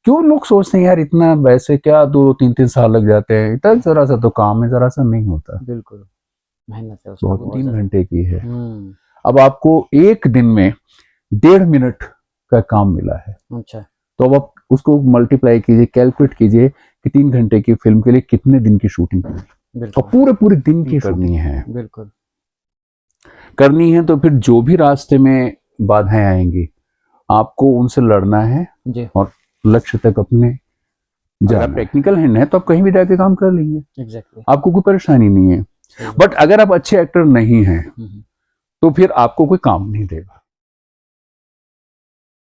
क्यों लोग सोचते हैं यार इतना, वैसे क्या 2-3 साल लग जाते हैं, इतना जरा सा तो काम है, जरा सा नहीं होता। बिल्कुल, मेहनत है उसमें बहुत बहुत 3 ज़्यादा। घंटे की है। हुँ, अब आपको एक दिन में 1.5 मिनट का काम मिला है, अच्छा, तो अब आप उसको मल्टीप्लाई कीजिए, कैलकुलेट कीजिए कि 3 घंटे की फिल्म के लिए कितने दिन की शूटिंग करनी है। और बिल्कुल, पूरे पूरे दिन की करनी है। बिल्कुल। तो फिर जो भी रास्ते में बाधाएं आएंगी, आपको उनसे लड़ना है जी, और लक्ष्य तक अपने जाना। अगर आप टेक्निकल हैंड है तो आप कहीं भी जाके काम कर लेंगे, एग्ज़ैक्टली, आपको कोई परेशानी नहीं है। सही बात। बट अगर आप अच्छे एक्टर नहीं हैं हुँ, हुँ। तो फिर आपको कोई काम नहीं देगा।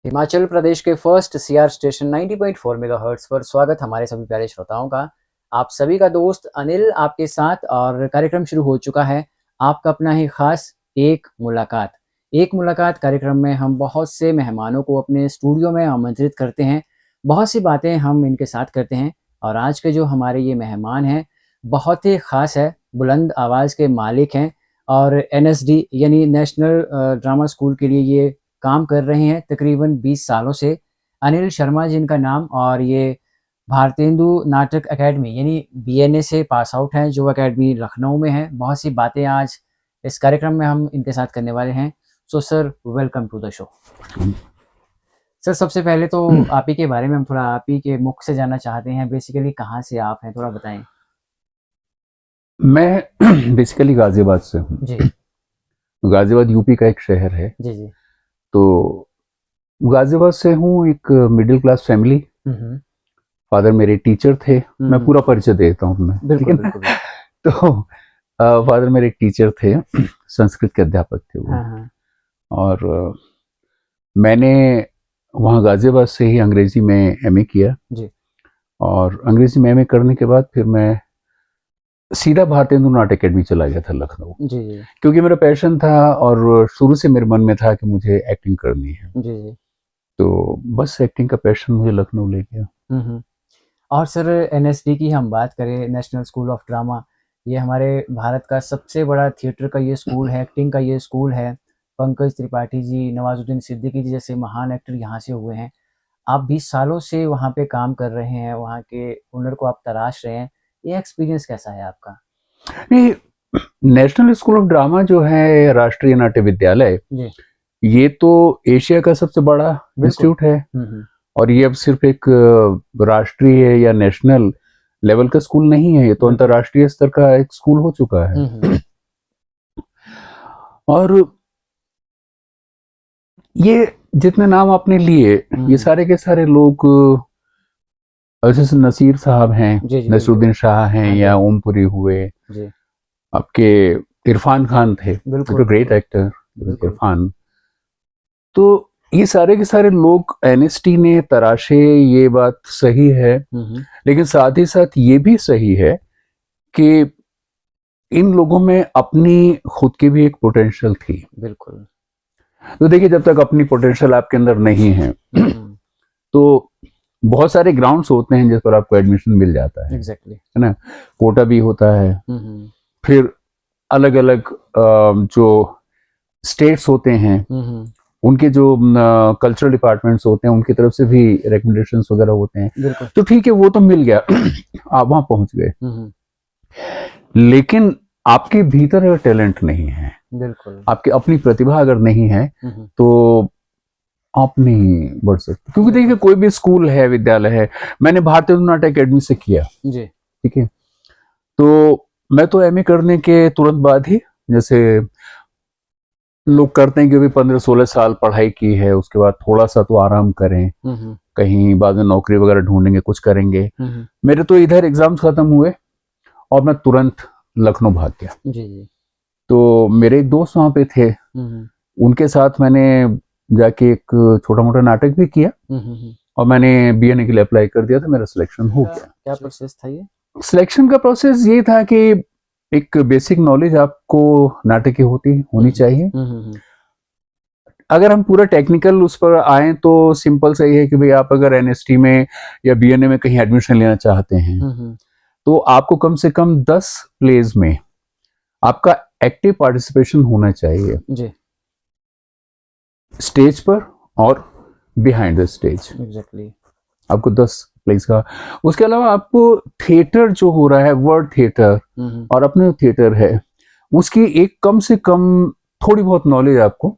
हिमाचल प्रदेश के फर्स्ट सीआर स्टेशन 90.4 मेगाहर्ट्ज़ पर स्वागत हमारे सभी प्यारे श्रोताओं का। आप सभी का दोस्त अनिल आपके साथ और कार्यक्रम शुरू हो चुका है, आपका अपना ही ख़ास एक मुलाकात। एक मुलाकात कार्यक्रम में हम बहुत से मेहमानों को अपने स्टूडियो में आमंत्रित करते हैं, बहुत सी बातें हम इनके साथ करते हैं और आज के जो हमारे ये मेहमान हैं, बहुत ही ख़ास है, बुलंद आवाज़ के मालिक हैं और एनएसडी यानी नेशनल ड्रामा स्कूल के लिए ये काम कर रहे हैं तकरीबन 20 सालों से। अनिल शर्मा जी इनका नाम और ये भारतेंदु नाटक अकेडमी यानी बीएनए से पास आउट हैं, जो अकेडमी लखनऊ में है। बहुत सी बातें आज इस कार्यक्रम में हम इनके साथ करने वाले हैं। So sir, welcome to the show. Sir, सबसे पहले तो आप ही के बारे में हम थोड़ा आप ही के मुख से जानना चाहते हैं। बेसिकली कहाँ से आप हैं, थोड़ा बताएँ? मैं बेसिकली गाजियाबाद से हूँ। जी, गाजियाबाद यूपी का एक शहर है। जी, जी। तो गाजियाबाद से हूँ, एक मिडिल क्लास फैमिली। हुँ, हुँ। फादर मेरे टीचर थे। हुँ, मैं हुँ। पूरा परिचय देता हूँ मैं, ठीक बिल्कुल, है ना। बिल्कुल, बिल्कुल। तो फादर मेरे टीचर थे, संस्कृत के अध्यापक थे वो। हाँ, हाँ। और मैंने वहाँ गाजियाबाद से ही अंग्रेजी में एमए किया। जी। और अंग्रेजी में एमए करने के बाद फिर मैं सीधा भारतेंदु नाट्य अकेडमी चला गया था लखनऊ, जी, जी। क्योंकि मेरा पैशन था और शुरू से मेरे मन में था कि मुझे एक्टिंग करनी है। जी, जी। तो बस एक्टिंग का पैशन मुझे लखनऊ ले गया। हुँ, हुँ। और सर, एनएसडी की हम बात करें, नेशनल स्कूल ऑफ ड्रामा, ये हमारे भारत का सबसे बड़ा थिएटर का ये स्कूल है, एक्टिंग का ये स्कूल है। पंकज त्रिपाठी जी, नवाज़ुद्दीन सिद्दीकी जी जैसे महान एक्टर यहाँ से हुए हैं। आप 20 सालों से वहाँ पे काम कर रहे हैं, वहाँ के हुनर को आप तराश रहे हैं। ये एक्सपीरियंस कैसा है आपका? नहीं, नेशनल स्कूल ऑफ ड्रामा जो है राष्ट्रीय नाट्य विद्यालय, जी, ये तो एशिया का सबसे बड़ा बिल्कुल। इंस्टीट्यूट है। हुँ, हुँ। और ये अब सिर्फ एक राष्ट्रीय या नेशनल लेवल का स्कूल नहीं है, ये तो बिल्कुल। अंतर्राष्ट्रीय स्तर का एक स्कूल हो चुका है। हुँ, हुँ। और ये जितने नाम आपने लिए, हुँ, ये हुँ। सारे के सारे लोग, जैसे नसीर साहब हैं, जी, जी, बिल्कुल। नसरुद्दीन शाह हैं, हाँ या जी। ओमपुरी हुए, जी, आपके इरफान खान थे, बिल्कुल, ग्रेट बिल्कुल, एक्टर बिल्कुल। इरफान। तो ये सारे के सारे लोग एनएसटी ने तराशे, ये बात सही है। हुँ, हुँ। लेकिन साथ ही साथ ये भी सही है कि इन लोगों में अपनी खुद की भी एक पोटेंशियल थी। बिल्कुल। तो देखिए, जब तक अपनी पोटेंशियल आपके अंदर नहीं है हुँ, हुँ। तो बहुत सारे ग्राउंड्स होते हैं जिस पर आपको एडमिशन मिल जाता एग्ज़ैक्टली। है ना। कोटा भी होता है। हुँ, हुँ। फिर अलग अलग जो स्टेट्स होते हैं, हुँ, हुँ। उनके जो कल्चरल डिपार्टमेंट्स होते हैं, उनकी तरफ से भी रिकमेंडेशंस वगैरह होते हैं। बिल्कुल। तो ठीक है, वो तो मिल गया, आप वहां पहुंच गए। हुँ, हुँ। लेकिन आपके भीतर अगर टैलेंट नहीं है, बिल्कुल। आपकी अपनी प्रतिभा अगर नहीं है, हुँ, हुँ। तो आप नहीं बढ़ सकते। क्योंकि देखिए, बिल्कुल। कोई भी स्कूल है, विद्यालय है, मैंने भारतीय नाट्य अकेडमी से किया, जी। ठीक है। तो मैं तो एमए करने के तुरंत बाद ही, जैसे लोग करते हैं कि अभी 15-16 साल पढ़ाई की है, उसके बाद थोड़ा सा तो आराम करें, हुँ, हुँ। कहीं बाद में नौकरी वगैरह ढूंढेंगे, कुछ करेंगे। हुँ, हुँ। मेरे तो इधर एग्जाम्स खत्म हुए और मैं तुरंत लखनऊ भाग गया। जी, जी। तो मेरे एक दोस्त वहां पे थे, हुँ, हुँ। उनके साथ मैंने जाके एक छोटा मोटा नाटक भी किया हुँ, हुँ, हुँ। और मैंने बीएनए के लिए अप्लाई कर दिया था, मेरा सिलेक्शन हो गया। क्या प्रोसेस था ये? सिलेक्शन का प्रोसेस ये था कि एक बेसिक नॉलेज आपको नाटक की हुँ, होनी हुँ। चाहिए। हुँ, हुँ, हुँ। अगर हम पूरा टेक्निकल उस पर आए तो सिंपल सही है कि भाई, आप अगर एनएसटी में या बीएनए में कहीं एडमिशन लेना चाहते हैं, हुँ, हुँ। तो आपको कम से कम 10 प्लेज में आपका एक्टिव पार्टिसिपेशन होना चाहिए, जी, स्टेज पर और बिहाइंड द स्टेज। एग्ज़ैक्टली। आपको 10 प्लेस का। उसके अलावा आपको थिएटर जो हो रहा है, वर्ड थिएटर और अपने थिएटर है, उसकी एक कम से कम थोड़ी बहुत नॉलेज आपको,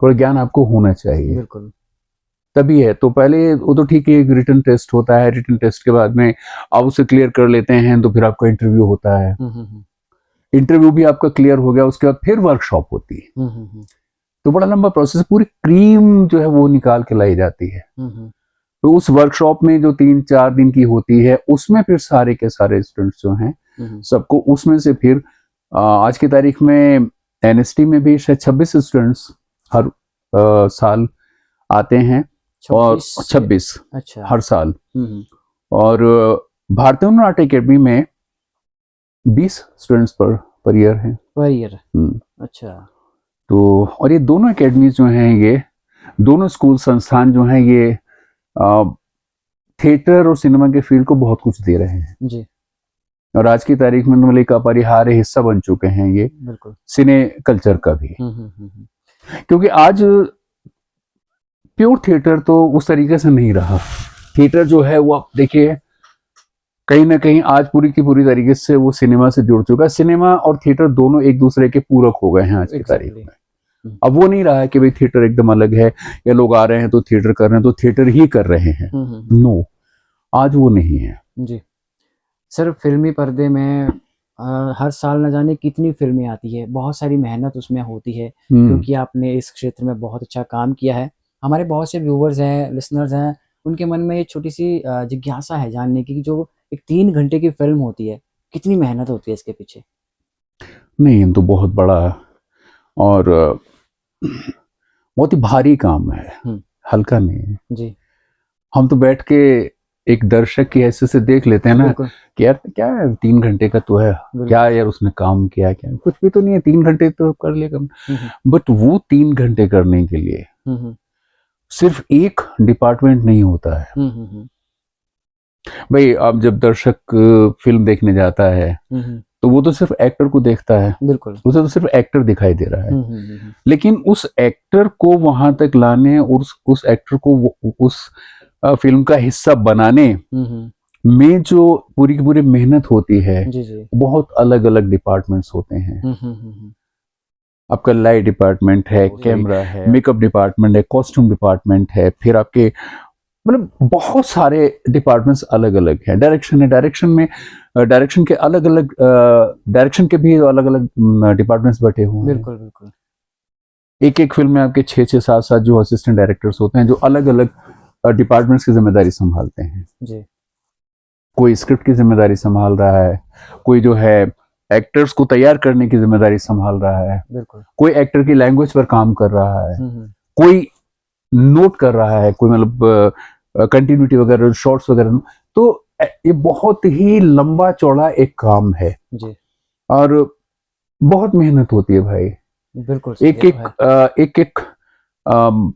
थोड़ा ज्ञान आपको होना चाहिए। बिल्कुल। तभी है। तो पहले वो तो ठीक है, एक रिटन टेस्ट होता है, रिटन टेस्ट के बाद में आप उसे क्लियर कर लेते हैं तो फिर आपका इंटरव्यू होता है। इंटरव्यू भी आपका क्लियर हो गया, उसके बाद फिर वर्कशॉप होती है। तो बड़ा लंबा प्रोसेस, पूरी क्रीम जो है वो निकाल के लाई जाती है। तो उस वर्कशॉप में जो 3-4 दिन की होती है, उसमें फिर सारे के सारे स्टूडेंट्स जो हैं सबको उसमें से फिर आज की तारीख में एनएसटी में भी शायद 26 स्टूडेंट्स हर साल आते हैं, और 26 अच्छा हर साल। और भारतीय नाट्य अकेडमी में 20 स्टूडेंट्स पर ईयर हैं। Per year. अच्छा। तो और ये दोनों एकेडमीज जो हैं, ये दोनों स्कूल संस्थान जो हैं, ये थिएटर और सिनेमा के फील्ड को बहुत कुछ दे रहे हैं जी। और आज की तारीख में मतलब एक अपरिहार्य हिस्सा बन चुके हैं ये बिल्कुल सिने कल्चर का भी। क्योंकि आज प्योर थिएटर तो उस तरीके से नहीं रहा। थिएटर जो है वो आप देखिए, कहीं ना कहीं आज पूरी की पूरी तरीके से वो सिनेमा से जुड़ चुका है। सिनेमा और थिएटर दोनों एक दूसरे के पूरक हो गए हैं आज की तारीख में। अब वो नहीं रहा है कि भाई थिएटर एकदम अलग है, या लोग आ रहे हैं तो थिएटर कर रहे हैं तो थिएटर ही कर रहे हैं। नो, आज वो नहीं है जी। सर, फिल्मी पर्दे में हर साल न जाने कितनी फिल्में आती है, बहुत सारी मेहनत उसमें होती है, क्योंकि आपने इस क्षेत्र में बहुत अच्छा काम किया है। हमारे बहुत से व्यूवर्स हैं, लिसनर्स हैं, उनके मन में ये छोटी सी जिज्ञासा है जानने की कि जो एक 3 घंटे की फिल्म होती है, कितनी मेहनत होती है इसके पीछे? नहीं, तो बहुत बड़ा और बहुत ही भारी काम है, हल्का नहीं है जी। हम तो बैठ के एक दर्शक की हैसियत से देख लेते हैं ना कि यार क्या है, 3 घंटे का तो है, क्या यार उसने काम किया, क्या कुछ भी तो नहीं है, 3 घंटे तो कर लेगा। बट वो 3 घंटे करने के लिए सिर्फ एक डिपार्टमेंट नहीं होता है भाई। अब जब दर्शक फिल्म देखने जाता है तो वो तो सिर्फ एक्टर को देखता है, बिल्कुल, उसे तो सिर्फ एक्टर दिखाई दे रहा है। लेकिन उस एक्टर को वहां तक लाने और उस एक्टर को उस फिल्म का हिस्सा बनाने में जो पूरी की पूरी मेहनत होती है, बहुत अलग अलग डिपार्टमेंट्स होते हैं। आपका लाइट डिपार्टमेंट है, कैमरा है, मेकअप डिपार्टमेंट है, कॉस्ट्यूम डिपार्टमेंट है, फिर आपके मतलब बहुत सारे डिपार्टमेंट्स अलग अलग हैं। डायरेक्शन है, डायरेक्शन में डायरेक्शन के अलग अलग डायरेक्शन के भी अलग अलग डिपार्टमेंट्स बैठे हुए हैं। बिल्कुल बिल्कुल। एक एक फिल्म में आपके 6-7 जो असिस्टेंट डायरेक्टर्स होते हैं, जो अलग अलग डिपार्टमेंट्स की जिम्मेदारी संभालते हैं जी। कोई स्क्रिप्ट की जिम्मेदारी संभाल रहा है, कोई जो है एक्टर्स को तैयार करने की जिम्मेदारी संभाल रहा है, बिल्कुल, कोई एक्टर की लैंग्वेज पर काम कर रहा है, कोई नोट कर रहा है, कोई मतलब कंटिन्यूटी वगैरह, शॉर्ट्स वगैरह। तो ये बहुत ही लंबा चौड़ा एक काम है जी। और बहुत मेहनत होती है भाई। बिल्कुल, एक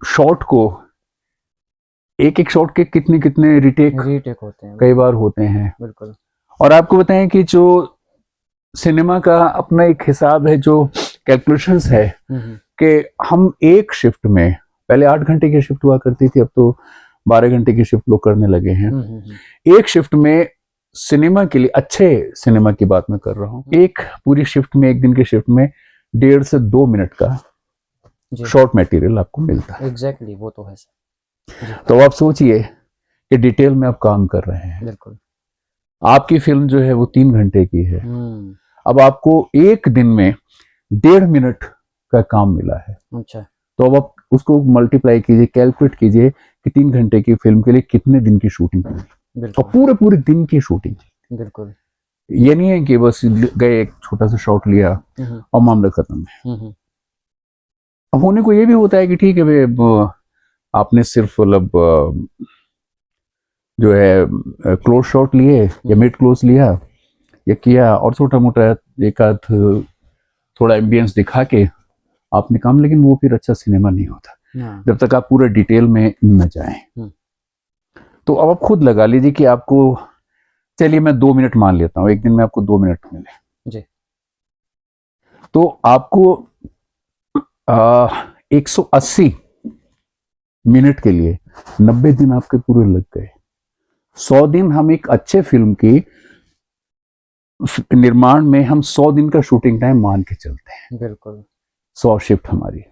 शॉट को, एक शॉट के कितने कितने रिटेक होते हैं, कई बार होते हैं। बिल्कुल। और आपको बताएं कि जो सिनेमा का अपना एक हिसाब है, जो कैलकुलेशंस है कि हम एक शिफ्ट में, पहले 8 घंटे की शिफ्ट हुआ करती थी, अब तो 12 घंटे की शिफ्ट लोग करने लगे हैं। एक शिफ्ट में सिनेमा के लिए, अच्छे सिनेमा की बात मैं कर रहा हूँ, एक पूरी शिफ्ट में, एक दिन की शिफ्ट में 1.5 से 2 मिनट का शॉर्ट मटेरियल आपको मिलता है। एग्जैक्टली, वो तो है सर। तो आप सोचिए कि डिटेल में आप काम कर रहे हैं। बिल्कुल। आपकी फिल्म जो है वो 3 घंटे की है, अब आपको एक दिन में 1.5 मिनट का काम मिला है। अच्छा। तो अब आप उसको मल्टीप्लाई कीजिए, कैलकुलेट कीजिए कि 3 घंटे की फिल्म के लिए कितने दिन की शूटिंग की, और पूरे दिन की शूटिंग। बिल्कुल। ये नहीं है कि बस गए, एक छोटा सा शॉट लिया और मामला खत्म है। अब होने को ये भी होता है कि ठीक है भाई, आपने सिर्फ मतलब जो है क्लोज शॉट लिए या मिड क्लोज लिया या किया, और छोटा मोटा एक आध थोड़ा एम्बियंस दिखा के आपने काम, लेकिन वो फिर अच्छा सिनेमा नहीं होता जब तक आप पूरे डिटेल में न जाएं। तो अब आप खुद लगा लीजिए कि आपको, चलिए मैं 2 मिनट मान लेता हूँ, एक दिन में आपको 2 मिनट मिले जी, तो आपको 180 मिनट के लिए 90 दिन आपके पूरे लग गए। 100 दिन हम एक अच्छे फिल्म की निर्माण में हम 100 दिन का शूटिंग टाइम मान के चलते हैं। बिल्कुल। 100 शिफ्ट हमारी,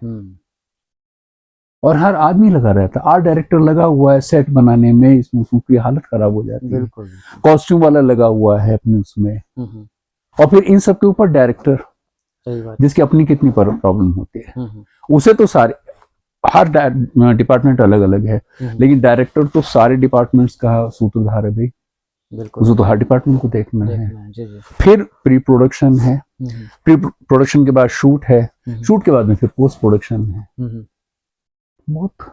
और हर आदमी लगा रहता है। आर्ट डायरेक्टर लगा हुआ है सेट बनाने में, इसमें उसकी हालत खराब हो जाती है। बिल्कुल। कॉस्ट्यूम वाला लगा हुआ है अपने उसमें, और फिर इन सब के ऊपर डायरेक्टर, सही बात। जिसकी अपनी कितनी प्रॉब्लम होती है। उसे तो सारे, हर डिपार्टमेंट अलग अलग है, लेकिन डायरेक्टर तो सारे डिपार्टमेंट्स का सूत्रधार है भाई। बिल्कुल। उसे तो हर डिपार्टमेंट को देखना है। जी जी। फिर प्री प्रोडक्शन है, प्री प्रोडक्शन के बाद शूट है, शूट के बाद में फिर पोस्ट प्रोडक्शन है। बहुत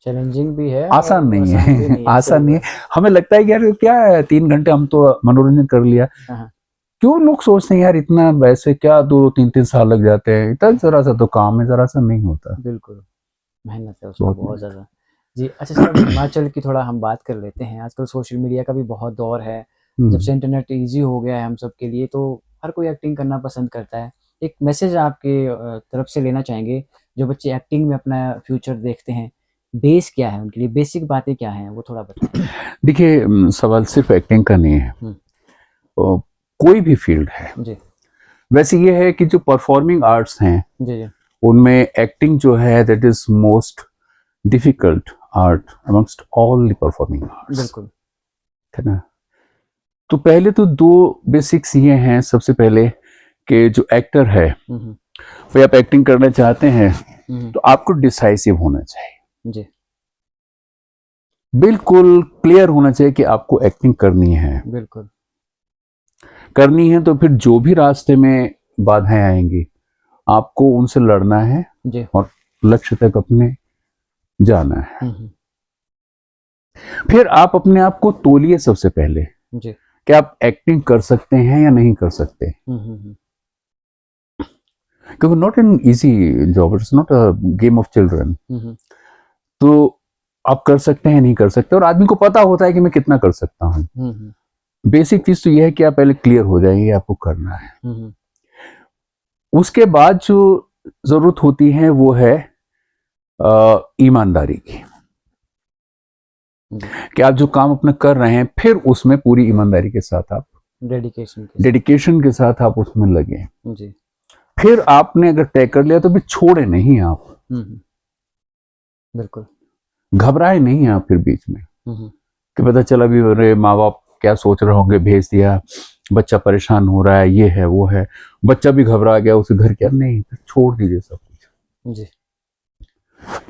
चैलेंजिंग भी है, आसान नहीं है, आसान नहीं है। है। हमें लगता है कि यार क्या है, 3 घंटे हम तो मनोरंजन कर लिया। क्यों लोग सोचते हैं यार इतना, वैसे क्या 2-3 साल लग जाते हैं, इतना जरा सा तो काम है, जरा सा नहीं होता। बिल्कुल, मेहनत है उसमें बहुत ज्यादा। जी अच्छा सर, हिमाचल की थोड़ा हम बात कर लेते हैं। आजकल सोशल मीडिया का भी बहुत दौर है, जब से इंटरनेट इजी हो गया है हम सब के लिए, तो हर कोई एक्टिंग करना पसंद करता है। एक मैसेज आपके तरफ से लेना चाहेंगे, जो बच्चे एक्टिंग में अपना फ्यूचर देखते हैं, बेस क्या है उनके लिए, बेसिक बातें क्या हैं, वो थोड़ा बताएं। देखिए, सवाल सिर्फ एक्टिंग का नहीं है, कोई भी फील्ड है जी। वैसे ये है कि जो परफॉर्मिंग आर्ट्स हैं जी जी, उनमें एक्टिंग जो है that is most difficult art amongst all the performing arts. बिल्कुल। है ना। तो पहले तो 2 बेसिक्स ये हैं, सबसे पहले कि जो एक्टर है वो आप एक्टिंग करना चाहते हैं तो आपको डिसाइसिव होना चाहिए। जी। बिल्कुल क्लियर होना चाहिए कि आपको एक्टिंग करनी है। बिल्कुल करनी है तो फिर जो भी रास्ते में बाधाएं आएंगी आपको उनसे लड़ना है जी। और लक्ष्य तक अपने जाना है। फिर आप अपने आप को तोलिए सबसे पहले जी। कि आप एक्टिंग कर सकते हैं या नहीं कर सकते, क्योंकि not an easy job, it's not a game of children. तो आप कर सकते हैं नहीं कर सकते, और आदमी को पता होता है कि मैं कितना कर सकता हूँ। बेसिक चीज तो यह है कि आप पहले क्लियर हो जाइए आपको करना है। उसके बाद जो जरूरत होती है वो है ईमानदारी की, कि आप जो काम अपना कर रहे हैं फिर उसमें पूरी ईमानदारी के साथ आप डेडिकेशन के साथ आप उसमें लगे। जी। फिर आपने अगर तय कर लिया तो फिर छोड़े नहीं आप। बिल्कुल। घबराए नहीं आप फिर बीच में कि पता चला भी अरे माँ बाप क्या सोच रहे होंगे, भेज दिया, बच्चा परेशान हो रहा है, ये है वो है, बच्चा भी घबरा गया, उसे घर क्या, नहीं, फिर छोड़ दीजिए सब कुछ जी।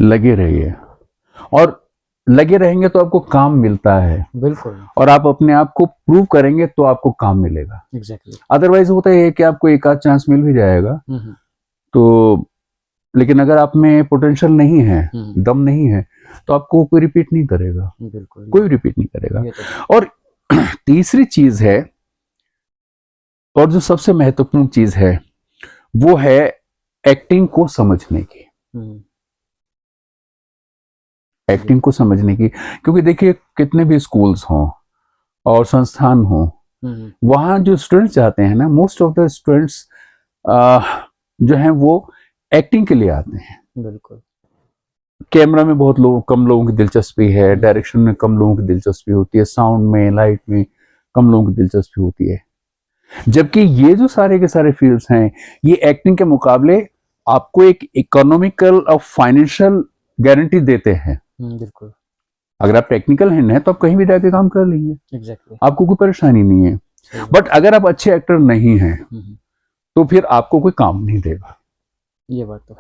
लगे रहिए, और लगे रहेंगे तो आपको काम मिलता है। बिल्कुल। और आप अपने आप को प्रूव करेंगे तो आपको काम मिलेगा। एग्जैक्टली। अदरवाइज होता है कि आपको एक आध चांस मिल भी जाएगा तो, लेकिन अगर आप में पोटेंशियल नहीं है, दम नहीं है, तो आपको कोई रिपीट नहीं करेगा। बिल्कुल, कोई रिपीट नहीं करेगा। तो। और तीसरी चीज है, और जो सबसे महत्वपूर्ण चीज है, वो है एक्टिंग को समझने की। एक्टिंग को समझने की, क्योंकि देखिए कितने भी स्कूल्स हों और संस्थान हों, वहां जो स्टूडेंट्स जाते हैं ना, मोस्ट ऑफ द स्टूडेंट्स जो हैं वो एक्टिंग के लिए आते हैं। बिल्कुल। कैमरा में बहुत कम लोगों की दिलचस्पी है, डायरेक्शन में कम लोगों की दिलचस्पी होती है, साउंड में, लाइट में कम लोगों की दिलचस्पी होती है। जबकि ये जो सारे के सारे फील्ड्स हैं, ये एक्टिंग के मुकाबले आपको एक इकोनॉमिकल और फाइनेंशियल गारंटी देते हैं। बिल्कुल। अगर आप टेक्निकल हैं तो आप कहीं भी जाके काम कर लेंगे। एग्जैक्टली। आपको कोई परेशानी नहीं है। बट अगर आप अच्छे एक्टर नहीं हैं तो फिर आपको कोई काम नहीं देगा। ये बात तो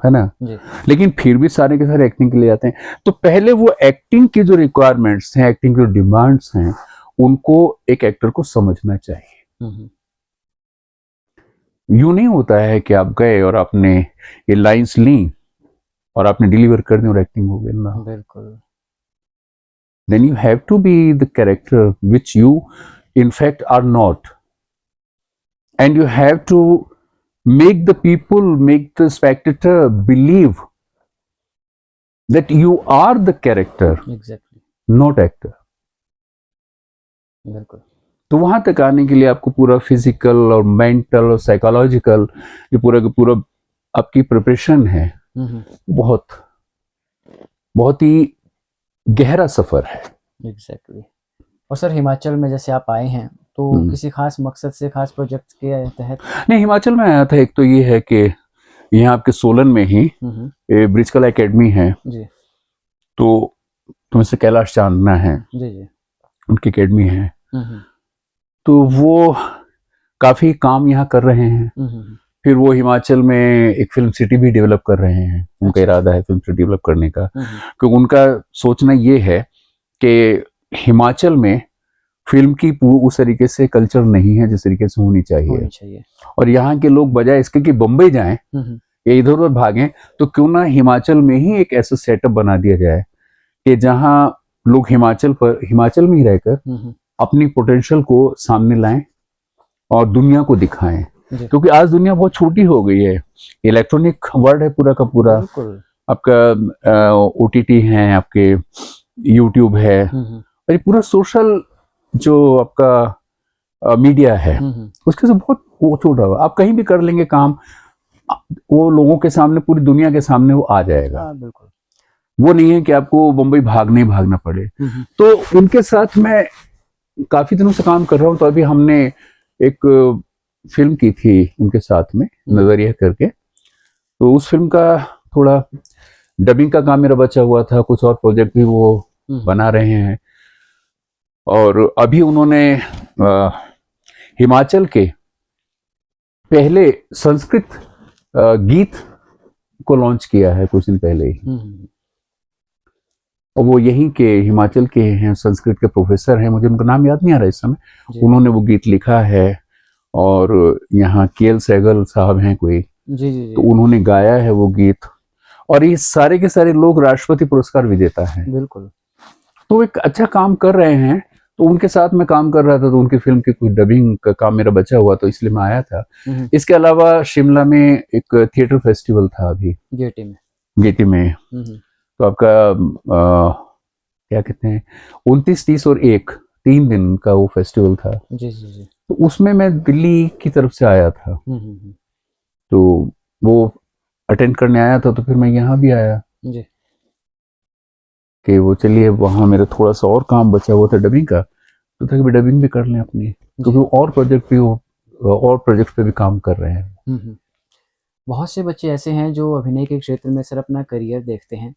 है ना जी। लेकिन फिर भी सारे के सारे एक्टिंग के लिए आते हैं। तो पहले वो एक्टिंग की जो रिक्वायरमेंट्स हैं, एक्टिंग की जो डिमांड्स हैं, उनको एक एक्टर को समझना चाहिए। यूं नहीं होता है कि आप गए और आपने ये लाइंस ली और आपने डिलीवर कर दी और एक्टिंग हो गई ना। बिल्कुल। Then you have to be the character which you in fact are not, and you have to make the people, make the spectator believe that you are the character, Exactly. not actor. बिल्कुल। तो वहां तक आने के लिए आपको पूरा physical और मेंटल और साइकोलॉजिकल जो पूरा का पूरा आपकी प्रिपरेशन है, बहुत बहुत ही गहरा सफर है। एग्जैक्टली। और सर हिमाचल में जैसे आप आए हैं तो किसी खास मकसद से, खास प्रोजेक्ट के तहत? नहीं, हिमाचल में आया था। एक तो ये है कि यहाँ आपके सोलन में ही ब्रिज कला एकेडमी है जी तो तुम्हें से कैलाश चांदना है, जी जी। उनकी एकेडमी है। तो वो काफी काम यहाँ कर रहे हैं। फिर वो हिमाचल में एक फिल्म सिटी भी डेवलप कर रहे हैं। उनका इरादा है फिल्म सिटी डेवलप करने का, क्योंकि उनका सोचना ये है कि हिमाचल में फिल्म की उस तरीके से कल्चर नहीं है जिस तरीके से होनी चाहिए। और यहाँ के लोग बजाय इसके कि बम्बई जाएं या इधर उधर भागें, तो क्यों ना हिमाचल में ही एक ऐसा सेटअप बना दिया जाए कि जहाँ लोग हिमाचल में ही रहकर अपनी पोटेंशियल को सामने लाएं और दुनिया को दिखाएं। क्योंकि आज दुनिया बहुत छोटी हो गई है, इलेक्ट्रॉनिक वर्ल्ड है पूरा का पूरा। आपका OTT है, आपके YouTube है, और ये पूरा सोशल जो आपका मीडिया है उसके से बहुत छोटा हुआ। आप कहीं भी कर लेंगे काम, वो लोगों के सामने, पूरी दुनिया के सामने वो आ जाएगा। बिल्कुल। वो नहीं है कि आपको मुंबई भागना पड़े। तो उनके साथ मैं काफी दिनों से काम कर रहा हूँ। तो अभी हमने एक फिल्म की थी उनके साथ में, नजरिया करके। तो उस फिल्म का थोड़ा डबिंग का काम मेरा बचा हुआ था, कुछ और प्रोजेक्ट भी वो बना रहे हैं। और अभी उन्होंने हिमाचल के पहले संस्कृत गीत को लॉन्च किया है कुछ दिन पहले ही। और वो यहीं के हिमाचल के हैं, संस्कृत के प्रोफेसर हैं, मुझे उनका नाम याद नहीं आ रहा इस समय। उन्होंने वो गीत लिखा है और यहाँ KL सहगल साहब हैं कोई, तो उन्होंने गाया है वो गीत। और ये सारे के सारे लोग राष्ट्रपति पुरस्कार विजेता हैं। बिल्कुल। तो एक अच्छा काम कर रहे हैं। तो उनके साथ मैं काम कर रहा था, तो उनकी फिल्म की कुछ डबिंग का काम मेरा बचा हुआ, तो इसलिए मैं आया था। इसके अलावा शिमला में एक थिएटर फेस्टिवल था अभी, गेटी में। तो आपका क्या कहते हैं, 29, 30 और 1, 3 दिन का वो फेस्टिवल था। तो उसमें मैं दिल्ली की तरफ से आया था। तो वो अटेंड करने आया था, तो फिर मैं यहाँ भी आया कि वो चलिए, वहाँ मेरा थोड़ा सा और काम बचा हुआ था डबिंग का, तो था कि डबिंग भी कर लें अपनी, क्योंकि और प्रोजेक्ट पे भी काम कर रहे हैं। बहुत से बच्चे ऐसे हैं जो अभिनय के क्षेत्र में सिर्फ अपना करियर देखते हैं,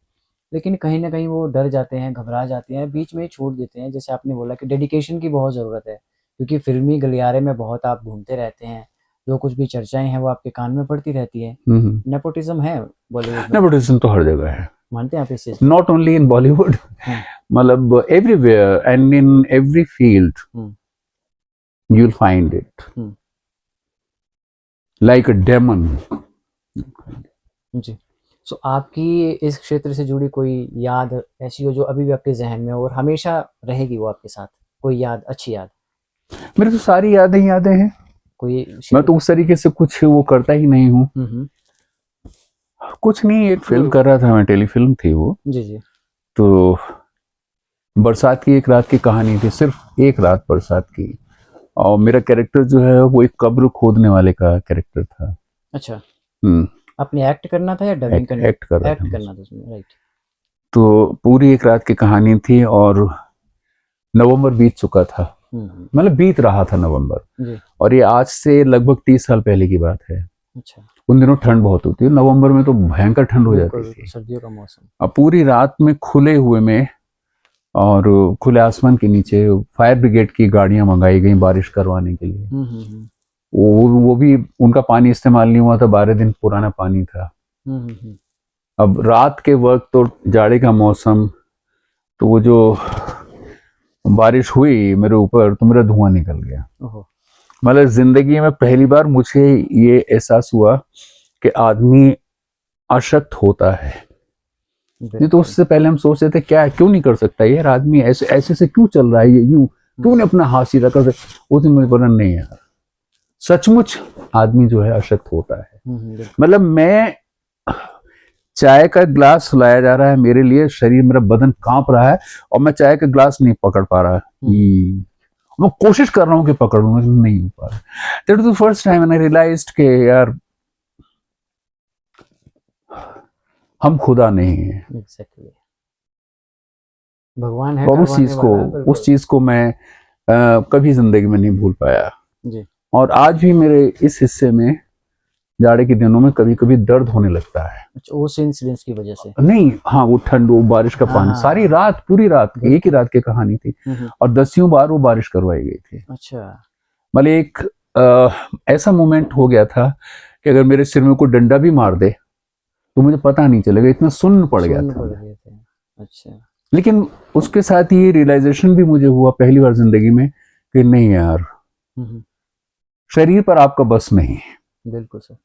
लेकिन कहीं ना कहीं वो डर जाते हैं, घबरा जाते हैं, बीच में ही छोड़ देते हैं। जैसे आपने बोला कि डेडिकेशन की बहुत ज़रूरत है, क्योंकि फिल्मी गलियारे में बहुत आप घूमते रहते हैं, जो कुछ भी चर्चाएं हैं वो आपके कान में पड़ती रहती है। नेपोटिज्म है बॉलीवुड में? नेपोटिज्म तो हर जगह है। मानते हैं आप इस चीज? नॉट ओनली इन बॉलीवुड, मतलब everywhere and in every field you will find it like a demon. जी। सो आपकी इस क्षेत्र से जुड़ी कोई याद ऐसी हो जो अभी भी आपके जहन में हो और हमेशा रहेगी वो आपके साथ? कोई याद, अच्छी याद? मेरे तो सारी यादें हैं। कोई मैं तो उस तरीके से कुछ वो करता ही नहीं हूँ। कुछ नहीं, एक फिल्म कर रहा था मैं, टेलीफिल्म थी वो। जी। तो बरसात की एक रात की कहानी थी, सिर्फ एक रात बरसात की। और मेरा कैरेक्टर जो है वो एक कब्र खोदने वाले का कैरेक्टर था। अच्छा। आपने एक्ट करना था या डबिंग करना? एक्ट करना था उसमें, राइट। तो पूरी एक रात की कहानी थी और नवंबर बीत चुका था, मतलब बीत रहा था नवंबर। और ये आज से लगभग 30 साल पहले की बात है। अच्छा। उन दिनों ठंड बहुत होती है, नवंबर में तो भयंकर ठंड हो जाती थी, सर्दियों का मौसम। अब पूरी रात में खुले हुए में और खुले आसमान के नीचे फायर ब्रिगेड की गाड़ियां मंगाई गई बारिश करवाने के लिए। वो भी उनका पानी इस्तेमाल नहीं हुआ था, 12 दिन पुराना पानी था। अब रात के वक्त तो जाड़े का मौसम, तो वो जो बारिश हुई मेरे ऊपर तो मेरा धुआं निकल गया। मतलब जिंदगी में पहली बार मुझे ये एहसास हुआ कि आदमी अशक्त होता है। नहीं तो उससे पहले हम सोचते थे क्या, क्यों नहीं कर सकता यार आदमी, ऐसे से क्यों चल रहा है ये, यूं क्यों नहीं अपना हाथ सीधा कर सकता। उस दिन मुझे पता नहीं यार, सचमुच आदमी जो है अशक्त होता है। मतलब मैं, चाय का ग्लास लाया जा रहा है मेरे लिए, शरीर मेरा बदन कांप रहा है और मैं चाय का ग्लास नहीं पकड़ पा रहा। मैं कोशिश कर रहा हूँ कि पकड़ लूं, नहीं हो पा रहा। That was the first time I realized कि यार हम खुदा नहीं है। Exactly. भगवान है और करवाने वाला, बिल्कुल। उस चीज को मैं कभी जिंदगी में नहीं भूल पाया। जी। और आज भी मेरे इस हिस्से में जाड़े के दिनों में कभी कभी दर्द होने लगता है। अच्छा, उस इंसिडेंट्स की वजह से। नहीं, हाँ, वो ठंड, वो बारिश का पानी, हाँ। सारी रात, पूरी रात, एक ही रात की कहानी थी। और 10 बार वो बारिश करवाई गई थी। अच्छा। मतलब एक ऐसा मोमेंट हो गया था कि अगर मेरे सिर में कोई डंडा भी मार दे तो मुझे पता नहीं चलेगा, इतना सुन्न पड़ गया था। अच्छा। लेकिन उसके साथ ही रियलाइजेशन भी मुझे हुआ पहली बार जिंदगी में कि नहीं यार, शरीर पर आपका बस नहीं है। बिल्कुल सर।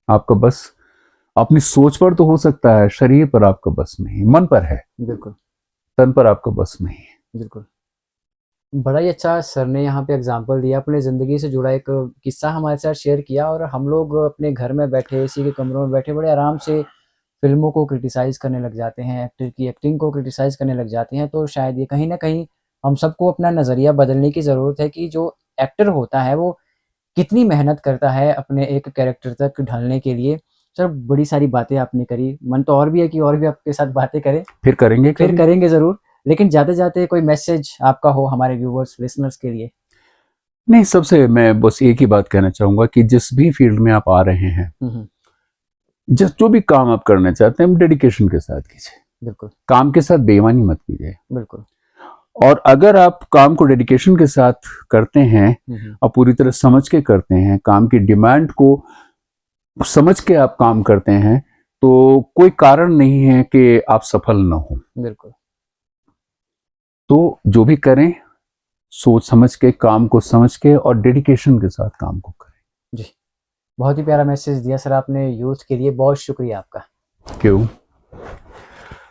आपका बस अपनी सोच पर तो हो सकता है, शरीर पर आपका बस नहीं, मन पर है, बिल्कुल। तन पर आपका बस नहीं है। बिल्कुल। बड़ा ही अच्छा सर ने यहाँ पे एग्जाम्पल दिया, अपने ज़िंदगी से जुड़ा एक किस्सा हमारे साथ शेयर किया, और हम लोग अपने घर में बैठे, इसी के कमरों में बैठे बड़े आराम से फिल्मों को क्रिटिसाइज़ करने लग जाते हैं, एक्टर की एक्टिंग को क्रिटिसाइज़ करने लग जाते हैं। तो शायद ये कहीं न कहीं हम सबको अपना नज़रिया बदलने की ज़रूरत है कि जो एक्टर होता है वो कितनी मेहनत करता है अपने एक कैरेक्टर तक ढलने के लिए। सर, बड़ी सारी बातें आपने करी, मन तो और भी है कि और भी आपके साथ बातें करें। फिर करेंगे ज़रूर। लेकिन जाते-जाते कोई मैसेज आपका हो हमारे व्यूअर्स, लिसनर्स के लिए? नहीं, सबसे मैं बस एक ही बात कहना चाहूंगा कि जिस भी फील्ड में आप आ रहे हैं, जो भी काम आप करना चाहते हैं, डेडिकेशन के साथ कीजिए। बिल्कुल। काम के साथ बेईमानी मत कीजिए। बिल्कुल। और अगर आप काम को डेडिकेशन के साथ करते हैं और पूरी तरह समझ के करते हैं, काम की डिमांड को समझ के आप काम करते हैं, तो कोई कारण नहीं है कि आप सफल ना हो। बिल्कुल। तो जो भी करें, सोच समझ के, काम को समझ के और डेडिकेशन के साथ काम को करें। जी, बहुत ही प्यारा मैसेज दिया सर आपने यूथ के लिए, बहुत शुक्रिया आपका। क्यों?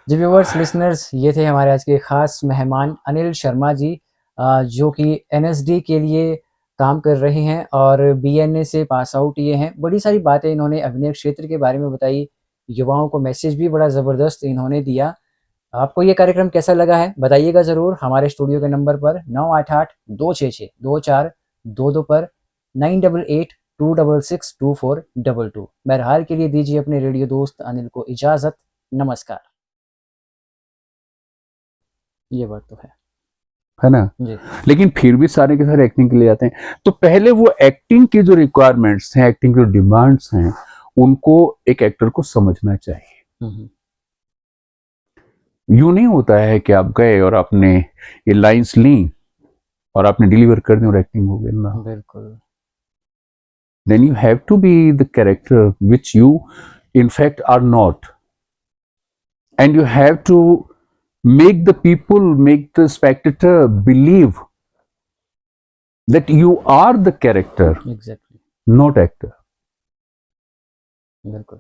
जी व्यूअर्स, लिसनर्स, ये थे हमारे आज के खास मेहमान अनिल शर्मा जी, जो कि एनएसडी के लिए काम कर रहे हैं और बीएनए से पास आउट ये हैं। बड़ी सारी बातें इन्होंने अभिनय क्षेत्र के बारे में बताई, युवाओं को मैसेज भी बड़ा ज़बरदस्त इन्होंने दिया। आपको ये कार्यक्रम कैसा लगा है बताइएगा ज़रूर हमारे स्टूडियो के नंबर पर 9882662422 पर 9882662422। बहरहाल के लिए दीजिए अपने रेडियो दोस्त अनिल को इजाज़त। नमस्कार। ये बात तो है ना जी। लेकिन फिर भी सारे के सारे एक्टिंग के लिए आते हैं, तो पहले वो एक्टिंग की जो रिक्वायरमेंट्स हैं, एक्टिंग की जो डिमांड्स हैं, उनको एक एक्टर को समझना चाहिए। यूं नहीं होता है कि आप गए और आपने ये लाइंस ली और आपने डिलीवर कर दी और एक्टिंग हो गई ना। बिल्कुल। Then you have to be the character which you in fact are not, and you have to make the spectator believe that you are the character, Exactly. not actor. बिल्कुल।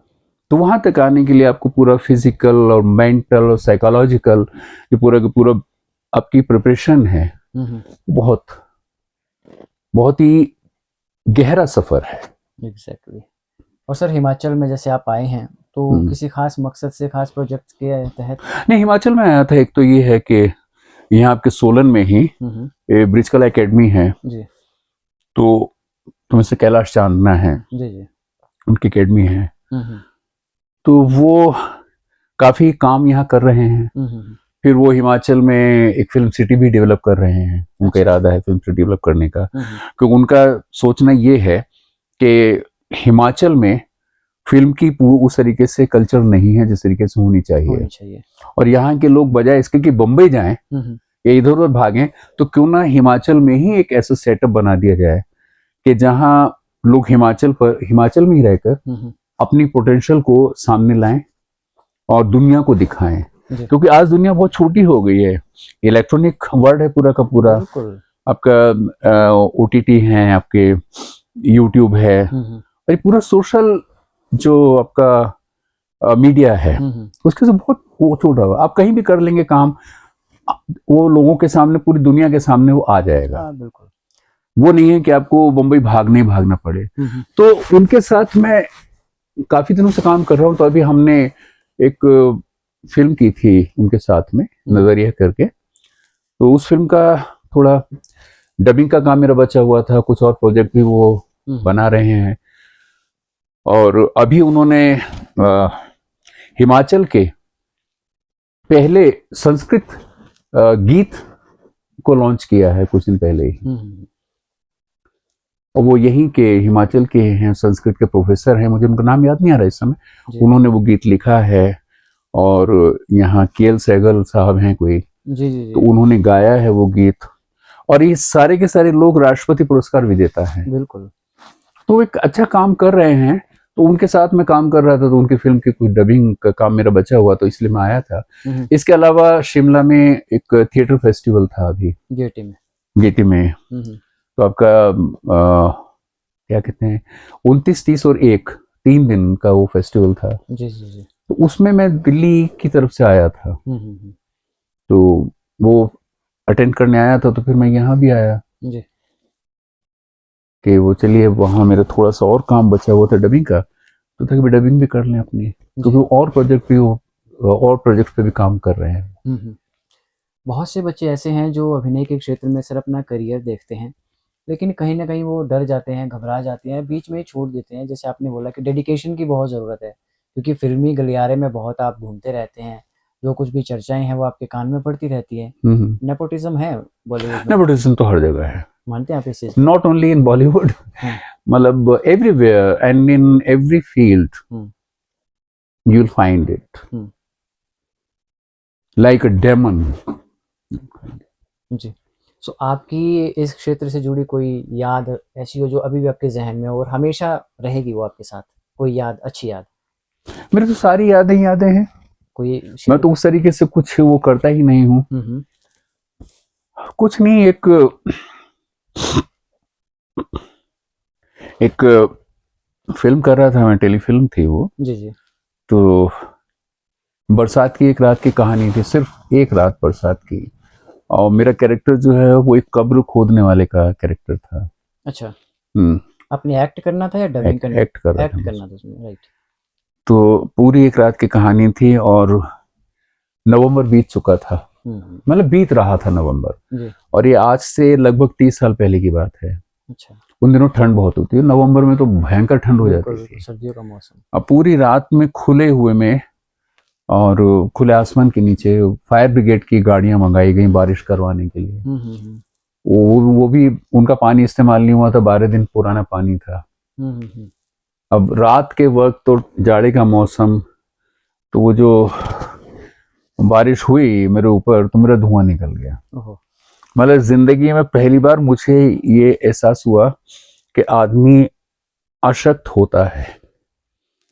तो वहां तक आने के लिए आपको पूरा फिजिकल और मेंटल और साइकोलॉजिकल ये पूरा का पूरा आपकी प्रिपरेशन है, बहुत बहुत ही गहरा सफर है। एग्जैक्टली। और सर, हिमाचल में जैसे आप आए हैं तो किसी खास मकसद से, खास प्रोजेक्ट के तहत? नहीं, हिमाचल में आया था। एक तो ये है कि यहाँ आपके सोलन में ही ब्रिज कला एकेडमी है जी, तो तुम्हें से कैलाश चांदना है जी जी, उनकी एकेडमी है, तो वो काफी काम यहाँ कर रहे हैं। फिर वो हिमाचल में एक फिल्म सिटी भी डेवलप कर रहे हैं। उनका इरादा है फिल्म सिटी डेवलप करने का, क्योंकि उनका सोचना ये है कि हिमाचल में फिल्म की उस तरीके से कल्चर नहीं है जिस तरीके से होनी चाहिए। और यहाँ के लोग बजाय इसके कि बम्बई जाएं या इधर उधर भागें, तो क्यों ना हिमाचल में ही एक ऐसा सेटअप बना दिया जाए कि जहाँ लोग हिमाचल में ही रहकर अपनी पोटेंशियल को सामने लाएं और दुनिया को दिखाएं। क्योंकि आज दुनिया बहुत छोटी हो गई है, इलेक्ट्रॉनिक वर्ल्ड है पूरा का पूरा। आपका ओटीटी है, आपके यूट्यूब है, और ये पूरा सोशल जो आपका मीडिया है उसके से बहुत छोटा हुआ। आप कहीं भी कर लेंगे काम, वो लोगों के सामने, पूरी दुनिया के सामने वो आ जाएगा। बिल्कुल। वो नहीं है कि आपको मुंबई भागना पड़े। तो उनके साथ मैं काफी दिनों से काम कर रहा हूँ। तो अभी हमने एक फिल्म की थी उनके साथ में, नजरिया करके। तो उस फिल्म का थोड़ा डबिंग का काम मेरा बचा हुआ था, कुछ और प्रोजेक्ट भी वो बना रहे हैं। और अभी उन्होंने हिमाचल के पहले संस्कृत गीत को लॉन्च किया है कुछ दिन पहले ही। और वो यहीं के हिमाचल के हैं, संस्कृत के प्रोफेसर हैं, मुझे उनका नाम याद नहीं आ रहा इस समय। उन्होंने वो गीत लिखा है और यहाँ केएल सहगल साहब हैं कोई, जी। तो उन्होंने गाया है वो गीत। और ये सारे के सारे लोग राष्ट्रपति पुरस्कार विजेता हैं। बिल्कुल। तो एक अच्छा काम कर रहे हैं। तो उनके साथ मैं काम कर रहा था, तो उनकी फिल्म की कुछ डबिंग का काम मेरा बचा हुआ, तो इसलिए मैं आया था। इसके अलावा शिमला में एक थिएटर फेस्टिवल था अभी गेटी में। तो आपका क्या कहते हैं 29, 30 और 1 3 दिन का वो फेस्टिवल था। जी। तो उसमें मैं दिल्ली की तरफ से आया था। तो वो अटेंड करने आया था, तो फिर मैं यहाँ भी आया जी। कि वो चलिए वहाँ मेरा थोड़ा सा और काम बचा हुआ था डबिंग का, तो ताकि डबिंग भी कर लें अपनी, क्योंकि और प्रोजेक्ट पे भी काम कर रहे हैं। बहुत से बच्चे ऐसे हैं जो अभिनय के क्षेत्र में सिर्फ अपना करियर देखते हैं, लेकिन कहीं ना कहीं वो डर जाते हैं, घबरा जाते हैं, बीच में ही छोड़ देते हैं। जैसे आपने बोला कि डेडिकेशन की बहुत ज़रूरत है, क्योंकि फिल्मी गलियारे में बहुत आप घूमते रहते हैं, जो कुछ भी चर्चाएं हैं वो आपके कान में पड़ती रहती है। नेपोटिज्म है बॉलीवुड में? नेपोटिज्म तो हर जगह है। मानते हैं आप इस चीज? नॉट ओनली इन बॉलीवुड, मतलब everywhere and in every field you will find it like a demon. जी। सो आपकी इस क्षेत्र से जुड़ी कोई याद ऐसी हो जो अभी भी आपके जहन में हो और हमेशा रहेगी वो आपके साथ? कोई याद, अच्छी याद? मेरी तो सारी यादें हैं। कोई मैं तो उस तरीके से कुछ वो करता ही नहीं हूँ। कुछ नहीं, एक फिल्म कर रहा था मैं, टेलीफिल्म थी वो। जी। तो बरसात की एक रात की कहानी थी, सिर्फ एक रात बरसात की। और मेरा कैरेक्टर जो है वो एक कब्र खोदने वाले का कैरेक्टर था। अच्छा। आपने एक्ट करना था या डबिंग करना? एक्ट करना था उसमें, राइट। तो पूरी एक रात की कहानी थी और नवंबर बीत चुका था, मतलब बीत रहा था नवंबर। और ये आज से लगभग 30 साल पहले की बात है। अच्छा। उन दिनों ठंड बहुत होती है, नवंबर में तो भयंकर ठंड हो जाती थी, सर्दियों का मौसम। अब पूरी रात में खुले हुए में और खुले आसमान के नीचे फायर ब्रिगेड की गाड़ियां मंगाई गई बारिश करवाने के लिए। वो भी उनका पानी इस्तेमाल नहीं हुआ था, 12 दिन पुराना पानी था। अब रात के वक्त तो जाड़े का मौसम, तो वो जो बारिश हुई मेरे ऊपर तो मेरा धुआं निकल गया। मतलब जिंदगी में पहली बार मुझे ये एहसास हुआ कि आदमी अशक्त होता है।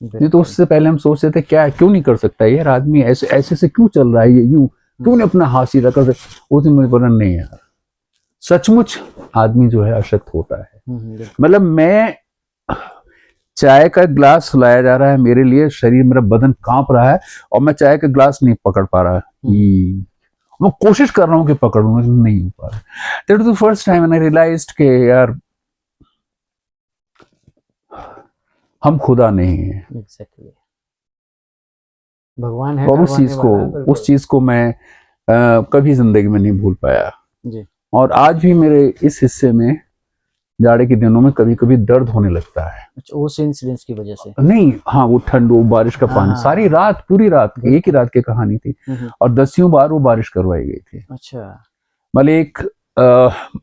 नहीं तो उससे पहले हम सोचते थे क्या क्यों नहीं कर सकता यार आदमी, ऐसे से क्यों चल रहा है ये, यूं क्यों नहीं अपना हाथ सीधा कर सकता। उस दिन मुझे पता नहीं यार, सचमुच आदमी जो है अशक्त होता है। मतलब मैं चाय का ग्लास लाया जा रहा है मेरे लिए, शरीर मेरा बदन कांप रहा है और मैं चाय का ग्लास नहीं पकड़ पा रहा। मैं कोशिश कर रहा हूँ कि पकड़ूं, नहीं हो पा रहा। That was the first time I realized कि यार हम खुदा नहीं है। Exactly. भगवान है। और उस चीज को मैं कभी जिंदगी में नहीं भूल पाया जी। और आज भी मेरे इस हिस्से में जाड़े के दिनों में कभी कभी दर्द होने लगता है। अच्छा, उस इंसिडेंट्स की वजह से? नहीं, हाँ, वो ठंड, वो बारिश का पानी, सारी रात, पूरी रात एक ही रात की कहानी थी और 10 बार वो बारिश करवाई गई थी। अच्छा। मतलब एक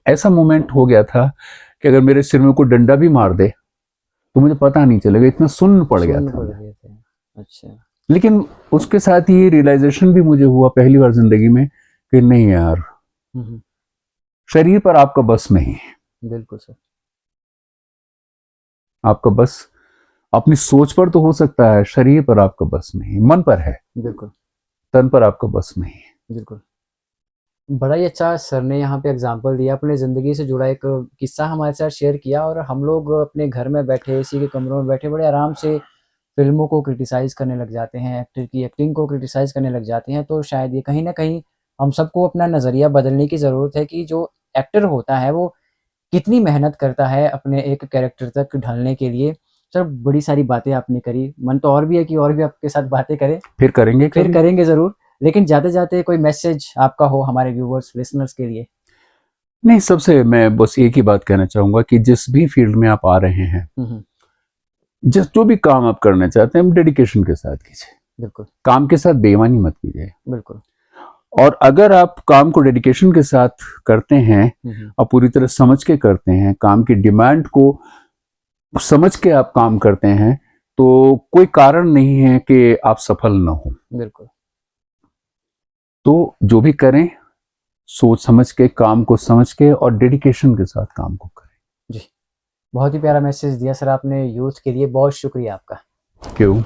ऐसा मोमेंट हो गया था कि अगर मेरे सिर में कोई डंडा भी मार दे तो मुझे पता नहीं चलेगा, इतना सुन्न पड़ गया था। अच्छा। लेकिन उसके साथ ही रियलाइजेशन भी मुझे हुआ पहली बार जिंदगी में कि नहीं यार, शरीर पर आपका बस नहीं है। बिल्कुल सर। आपका बस अपनी सोच पर तो हो सकता है, शरीर पर आपका बस नहीं, मन पर है। बिल्कुल। तन पर आपका बस नहीं है। बिल्कुल। बड़ा ही अच्छा सर ने यहाँ पे एग्जाम्पल दिया, अपने ज़िंदगी से जुड़ा एक किस्सा हमारे साथ शेयर किया और हम लोग अपने घर में बैठे, इसी के कमरों में बैठे बड़े आराम से फिल्मों को क्रिटिसाइज़ करने लग जाते हैं, एक्टर की एक्टिंग को क्रिटिसाइज़ करने लग जाते हैं। तो शायद ये कहीं ना कहीं हम सबको अपना नज़रिया बदलने की ज़रूरत है कि जो एक्टर होता है वो कितनी मेहनत करता है अपने एक कैरेक्टर तक ढलने के लिए। सर बड़ी सारी बातें आपने करी, मन तो और भी है कि और भी आपके साथ बातें करें, फिर करेंगे ज़रूर। लेकिन जाते जाते कोई मैसेज आपका हो हमारे व्यूवर्स लिसनर्स के लिए? नहीं, सबसे मैं बस एक ही बात कहना चाहूंगा कि जिस भी फील्ड में आप आ रहे हैं, जो भी काम आप करना चाहते हैं, डेडिकेशन के साथ कीजिए। बिल्कुल काम के साथ बेईमानी मत कीजिए। बिल्कुल। और अगर आप काम को डेडिकेशन के साथ करते हैं और पूरी तरह समझ के करते हैं, काम की डिमांड को समझ के आप काम करते हैं, तो कोई कारण नहीं है कि आप सफल ना हो। बिल्कुल। तो जो भी करें सोच समझ के, काम को समझ के और डेडिकेशन के साथ काम को करें। जी, बहुत ही प्यारा मैसेज दिया सर आपने यूथ के लिए, बहुत शुक्रिया आपका। क्यों?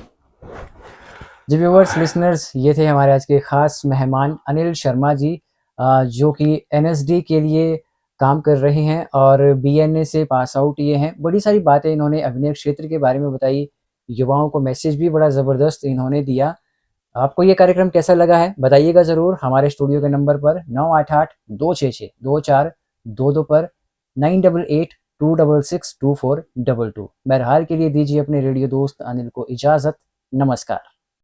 जी व्यूअर्स, लिसनर्स, ये थे हमारे आज के खास मेहमान अनिल शर्मा जी, जो कि एनएसडी के लिए काम कर रहे हैं और बीएनए से पास आउट ये हैं। बड़ी सारी बातें इन्होंने अभिनय क्षेत्र के बारे में बताई, युवाओं को मैसेज भी बड़ा ज़बरदस्त इन्होंने दिया। आपको ये कार्यक्रम कैसा लगा है बताइएगा ज़रूर हमारे स्टूडियो के नंबर पर 9882662422 पर 9882662422। बहरहाल के लिए दीजिए अपने रेडियो दोस्त अनिल को इजाज़त। नमस्कार।